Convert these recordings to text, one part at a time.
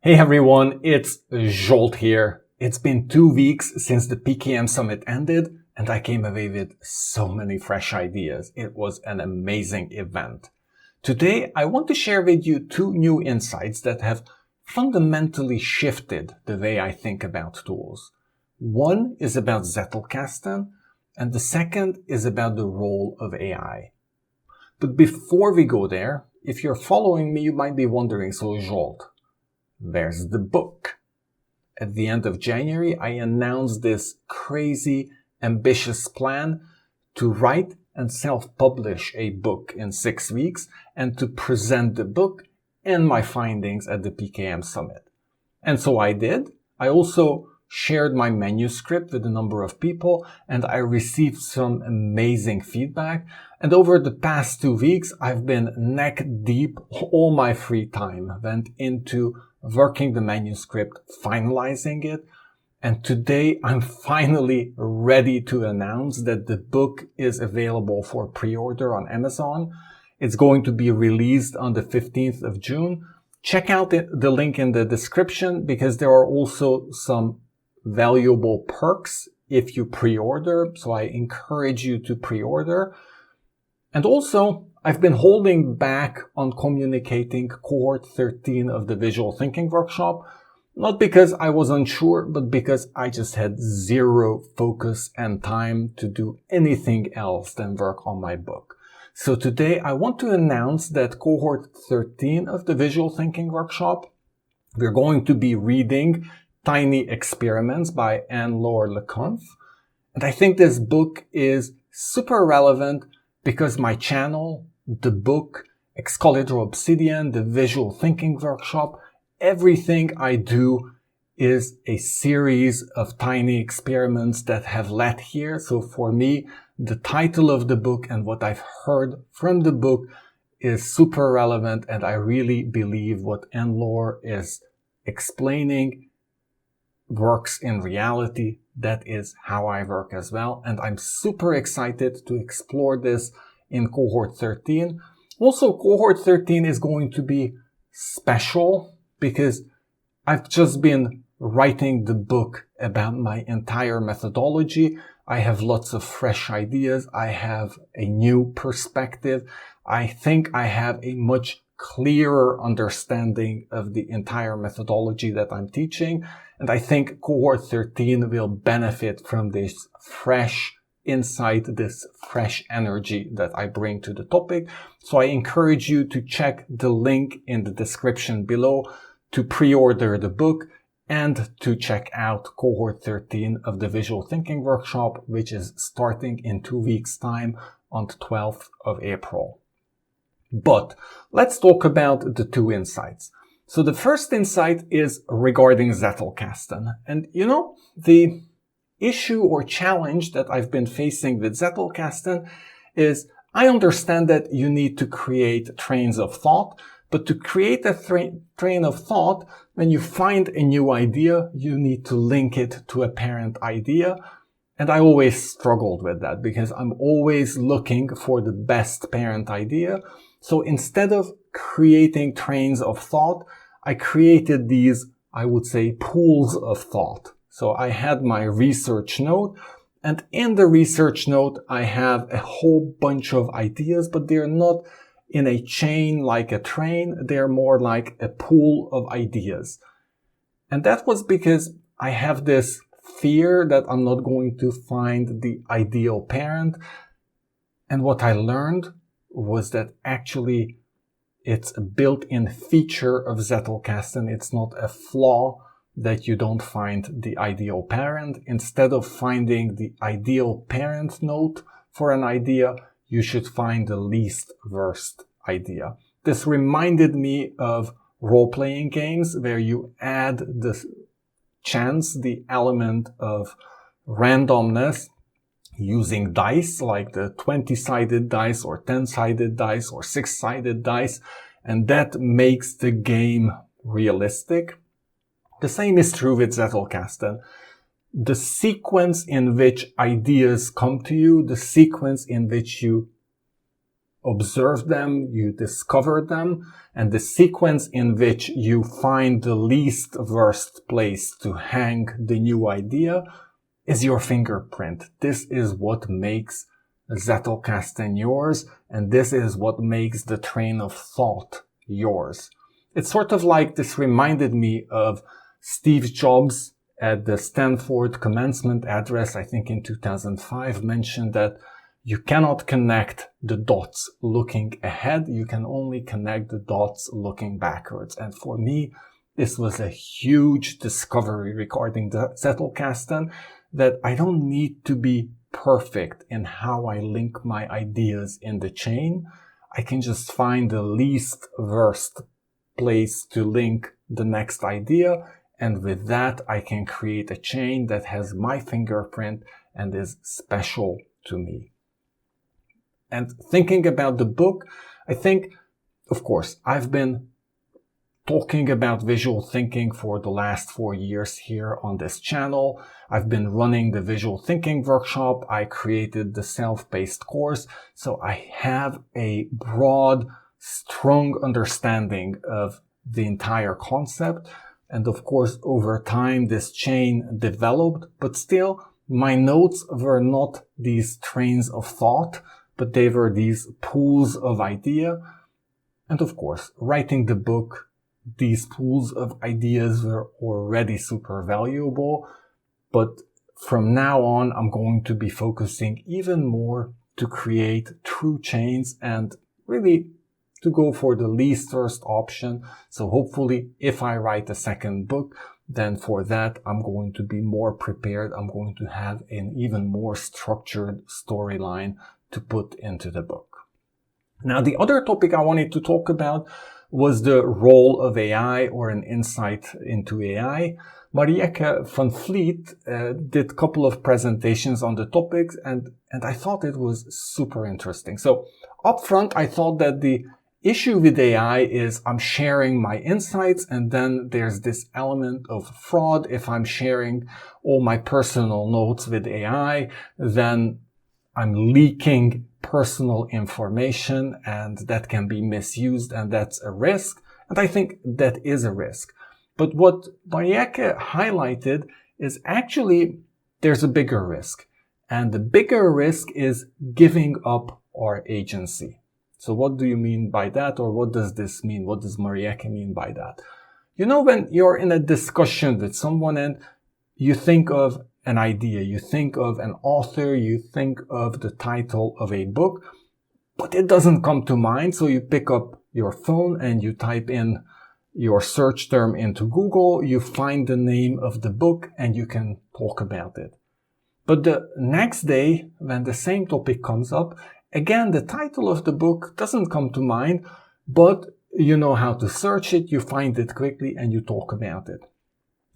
Hey everyone, it's Jolt here. It's been 2 weeks since the PKM Summit ended and I came away with so many fresh ideas. It was an amazing event. Today, I want to share with you 2 new insights that have fundamentally shifted the way I think about tools. One is about Zettelkasten and the second is about the role of AI. But before we go there, if you're following me, you might be wondering, so Jolt, where's the book? At the end of January, I announced this crazy, ambitious plan to write and self-publish a book in 6 weeks and to present the book and my findings at the PKM Summit. And so I did. I also shared my manuscript with a number of people and I received some amazing feedback. And over the past 2 weeks, I've been neck deep. All my free time went into working the manuscript, finalizing it. And today I'm finally ready to announce that the book is available for pre-order on Amazon. It's going to be released on the 15th of June. Check out the link in the description because there are also some valuable perks if you pre-order. So I encourage you to pre-order. And also, I've been holding back on communicating Cohort 13 of the Visual Thinking Workshop, not because I was unsure, but because I just had zero focus and time to do anything else than work on my book. So today I want to announce that Cohort 13 of the Visual Thinking Workshop, we're going to be reading Tiny Experiments by Anne-Laure Leconf. And I think this book is super relevant because my channel, the book, Excalibur Obsidian, the Visual Thinking Workshop, everything I do is a series of tiny experiments that have led here. So for me, the title of the book and what I've heard from the book is super relevant. And I really believe what Anne-Laure is explaining works in reality. That is how I work as well. And I'm super excited to explore this in Cohort 13. Also, Cohort 13 is going to be special because I've just been writing the book about my entire methodology. I have lots of fresh ideas. I have a new perspective. I think I have a much clearer understanding of the entire methodology that I'm teaching. And I think Cohort 13 will benefit from this fresh insight, this fresh energy that I bring to the topic. So I encourage you to check the link in the description below to pre-order the book and to check out Cohort 13 of the Visual Thinking Workshop, which is starting in 2 weeks' time on the 12th of April. But let's talk about the 2 insights. So the first insight is regarding Zettelkasten. And you know, the issue or challenge that I've been facing with Zettelkasten is I understand that you need to create trains of thought, but to create a train of thought, when you find a new idea, you need to link it to a parent idea. And I always struggled with that because I'm always looking for the best parent idea. So instead of creating trains of thought, I created these, I would say, pools of thought. So I had my research note, and in the research note, I have a whole bunch of ideas, but they're not in a chain like a train. They're more like a pool of ideas. And that was because I have this fear that I'm not going to find the ideal parent. And what I learned was that actually it's a built-in feature of Zettelkasten. It's not a flaw that you don't find the ideal parent. Instead of finding the ideal parent node for an idea, you should find the least worst idea. This reminded me of role-playing games where you add the chance, the element of randomness, using dice like the 20-sided dice or 10-sided dice or 6-sided dice, and that makes the game realistic. The same is true with Zettelkasten. The sequence in which ideas come to you, the sequence in which you observe them, you discover them, and the sequence in which you find the least worst place to hang the new idea is your fingerprint. This is what makes Zettelkasten yours, and this is what makes the train of thought yours. It's sort of like this reminded me of Steve Jobs at the Stanford commencement address, I think in 2005, mentioned that you cannot connect the dots looking ahead. You can only connect the dots looking backwards. And for me, this was a huge discovery regarding the Zettelkasten, that I don't need to be perfect in how I link my ideas in the chain. I can just find the least worst place to link the next idea. And with that, I can create a chain that has my fingerprint and is special to me. And thinking about the book, I think, of course, I've been talking about visual thinking for the last 4 years here on this channel. I've been running the visual thinking workshop. I created the self-paced course. So I have a broad, strong understanding of the entire concept. And of course, over time, this chain developed, but still my notes were not these trains of thought, but they were these pools of idea. And of course, writing the book, these pools of ideas were already super valuable. But from now on, I'm going to be focusing even more to create true chains and really to go for the least worst option. So hopefully, if I write a second book, then for that, I'm going to be more prepared. I'm going to have an even more structured storyline to put into the book. Now, the other topic I wanted to talk about was the role of AI, or an insight into AI. Marieke van Vliet did a couple of presentations on the topics, and I thought it was super interesting. So up front, I thought that the issue with AI is I'm sharing my insights, and then there's this element of fraud. If I'm sharing all my personal notes with AI, then I'm leaking personal information, and that can be misused, and that's a risk. And I think that is a risk. But what Marieke highlighted is actually there's a bigger risk. And the bigger risk is giving up our agency. So what do you mean by that? Or what does this mean? What does Marieke mean by that? You know, when you're in a discussion with someone and you think of an idea, you think of an author, you think of the title of a book, but it doesn't come to mind. So you pick up your phone and you type in your search term into Google, you find the name of the book, and you can talk about it. But the next day, when the same topic comes up, again, the title of the book doesn't come to mind, but you know how to search it, you find it quickly, and you talk about it.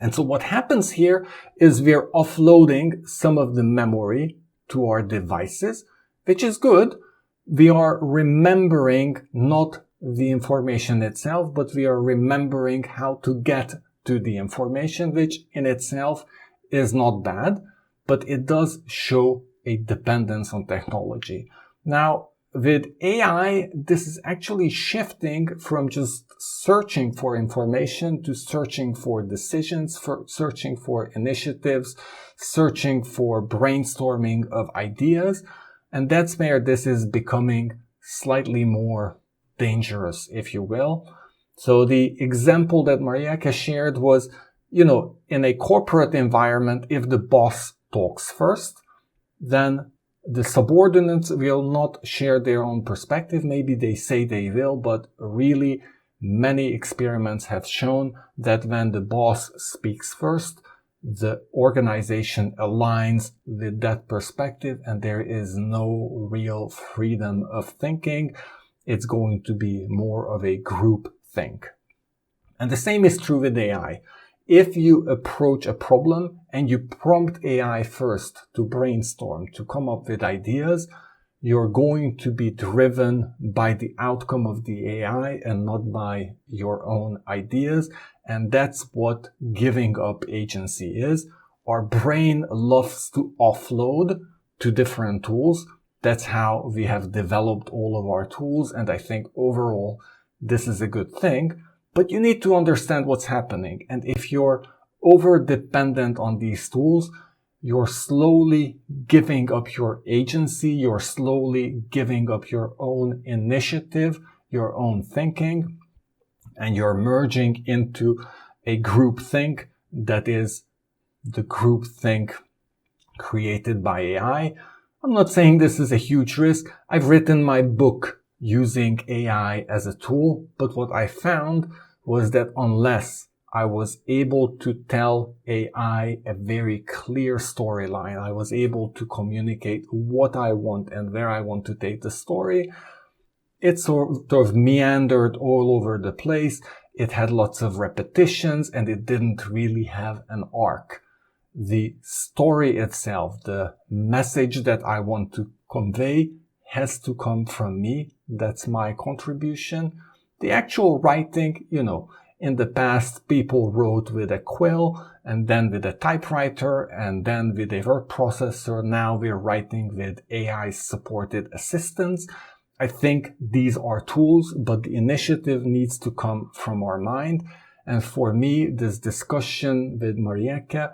And so what happens here is we're offloading some of the memory to our devices, which is good. We are remembering not the information itself, but we are remembering how to get to the information, which in itself is not bad, but it does show a dependence on technology. Now, with AI, this is actually shifting from just searching for information to searching for decisions, for searching for initiatives, searching for brainstorming of ideas. And that's where this is becoming slightly more dangerous, if you will. So the example that Marieke shared was, you know, in a corporate environment, if the boss talks first, then the subordinates will not share their own perspective. Maybe they say they will, but really many experiments have shown that when the boss speaks first, the organization aligns with that perspective and there is no real freedom of thinking. It's going to be more of a group think. And the same is true with AI. If you approach a problem and you prompt AI first to brainstorm, to come up with ideas, you're going to be driven by the outcome of the AI and not by your own ideas. And that's what giving up agency is. Our brain loves to offload to different tools. That's how we have developed all of our tools. And I think overall, this is a good thing. But you need to understand what's happening. And if you're over dependent on these tools, you're slowly giving up your agency. You're slowly giving up your own initiative, your own thinking, and you're merging into a groupthink that is the groupthink created by AI. I'm not saying this is a huge risk. I've written my book using AI as a tool, but what I found was that unless I was able to tell AI a very clear storyline, I was able to communicate what I want and where I want to take the story, it sort of meandered all over the place. It had lots of repetitions and it didn't really have an arc. The story itself, the message that I want to convey, has to come from me. That's my contribution. The actual writing, in the past, people wrote with a quill and then with a typewriter and then with a word processor. Now we're writing with AI-supported assistants. I think these are tools, but the initiative needs to come from our mind. And for me, this discussion with Marieke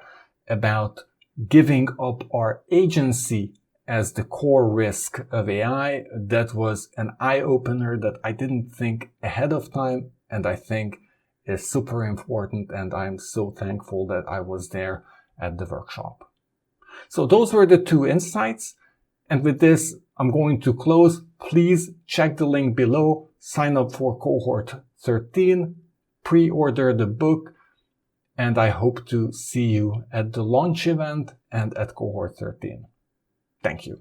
about giving up our agency as the core risk of AI, that was an eye-opener that I didn't think ahead of time, and I think is super important, and I'm so thankful that I was there at the workshop. So those were the two insights, and with this, I'm going to close. Please check the link below, sign up for Cohort 13, pre-order the book, and I hope to see you at the launch event and at Cohort 13. Thank you.